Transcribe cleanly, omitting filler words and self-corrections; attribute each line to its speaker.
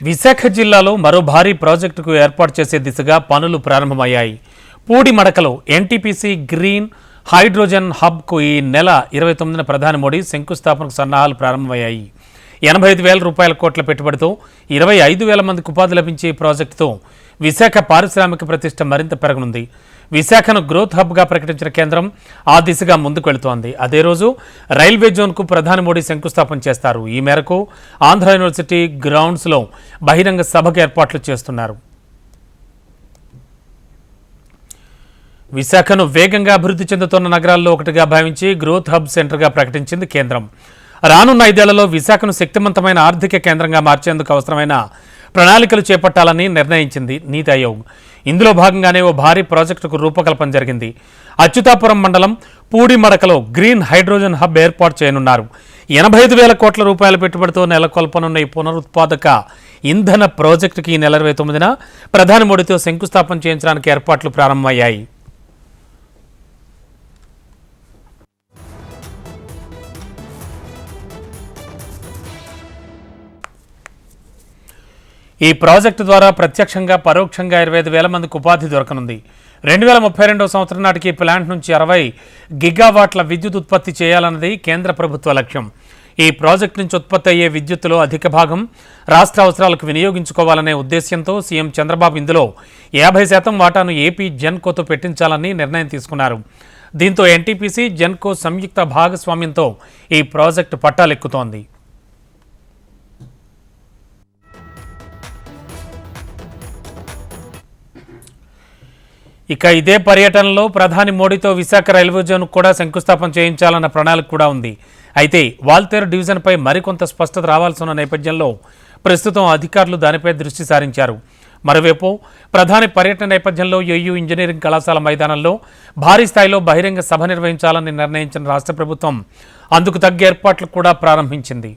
Speaker 1: విశాఖ జిల్లాలో మరో భారీ ప్రాజెక్టుకు ఏర్పాటు చేసే దిశగా పనులు ప్రారంభమయ్యాయి. పూడిమడకలో ఎన్టీపీసీ గ్రీన్ హైడ్రోజన్ హబ్కు ఈ నెల 29న ప్రధాని మోడీ శంకుస్థాపనకు సన్నాహాలు ప్రారంభమయ్యాయి. 85,000 రూపాయల కోట్ల పెట్టుబడితో 25,000 మందికి ఉపాధి లభించే ప్రాజెక్టుతో విశాఖ పారిశ్రామిక ప్రతిష్ట మరింత పెరగనుంది. విశాఖను గ్రోత్ హబ్గా ప్రకటించిన కేంద్రం ఆ దిశగా ముందుకు వెళుతోంది. అదే రోజు రైల్వే జోన్కు ప్రధాని మోడీ శంకుస్థాపన చేస్తారు. ఈ మేరకు ఆంధ్ర యూనివర్సిటీ గ్రౌండ్స్లో బహిరంగ సభకు ఏర్పాట్లు చేస్తున్నారు. విశాఖను వేగంగా అభివృద్ధి చెందుతున్న నగరాల్లో ఒకటిగా భావించి గ్రోత్ హబ్ సెంటర్గా ప్రకటించింది కేంద్రం. రానున్న 5 ఏళ్లలో విశాఖను శక్తివంతమైన ఆర్థిక కేంద్రంగా మార్చేందుకు అవసరమైన ప్రణాళికలు చేపట్టాలని నిర్ణయించింది నీతి ఆయోగ్. ఇందులో భాగంగానే ఓ భారీ ప్రాజెక్టుకు రూపకల్పన జరిగింది. అచ్యుతాపురం మండలం పూడిమడకలో గ్రీన్ హైడ్రోజన్ హబ్ ఏర్పాటు చేయనున్నారు. 85,000 కోట్ల రూపాయల పెట్టుబడితో నెలకొల్పనున్న ఈ పునరుత్పాదక ఇంధన ప్రాజెక్టుకి ఈ నెల 29న ప్రధాని మోడీతో శంకుస్థాపన చేయించడానికి ఏర్పాట్లు ప్రారంభమయ్యాయి. ఈ ప్రాజెక్టు ద్వారా ప్రత్యక్షంగా పరోక్షంగా 25,000 మందికి ఉపాధి దొరకనుంది. 2032 సంవత్సరం నాటికి ప్లాంట్ నుంచి 60 గిగావాట్ల విద్యుత్ ఉత్పత్తి చేయాలన్నది కేంద్ర ప్రభుత్వ లక్ష్యం. ఈ ప్రాజెక్టు నుంచి ఉత్పత్తి అయ్యే విద్యుత్తులో అధిక భాగం రాష్ట్ర అవసరాలకు వినియోగించుకోవాలనే ఉద్దేశ్యంతో సీఎం చంద్రబాబు ఇందులో 50% వాటాను ఏపీ జెన్కోతో పెట్టించాలని నిర్ణయం తీసుకున్నారు. దీంతో ఎన్టీపీసీ జెన్కో సంయుక్త భాగస్వామ్యంతో ఈ ప్రాజెక్టు పట్టాలెక్కుతోంది. ఇక ఇదే పర్యటనలో ప్రధాని మోడీతో విశాఖ రైల్వే జోన్ కూడా శంకుస్థాపన చేయించాలన్న ప్రణాళిక కూడా ఉంది. అయితే వాల్తేరు డివిజన్పై మరికొంత స్పష్టత రావాల్సిన నేపథ్యంలో ప్రస్తుతం అధికారులు దానిపై దృష్టి సారించారు. మరోవైపు ప్రధాని పర్యటన నేపథ్యంలో ఏయూ ఇంజనీరింగ్ కళాశాల మైదానంలో భారీ స్థాయిలో బహిరంగ సభ నిర్వహించాలని నిర్ణయించిన రాష్ట్ర ప్రభుత్వం అందుకు తగ్గ ఏర్పాట్లు కూడా ప్రారంభించింది.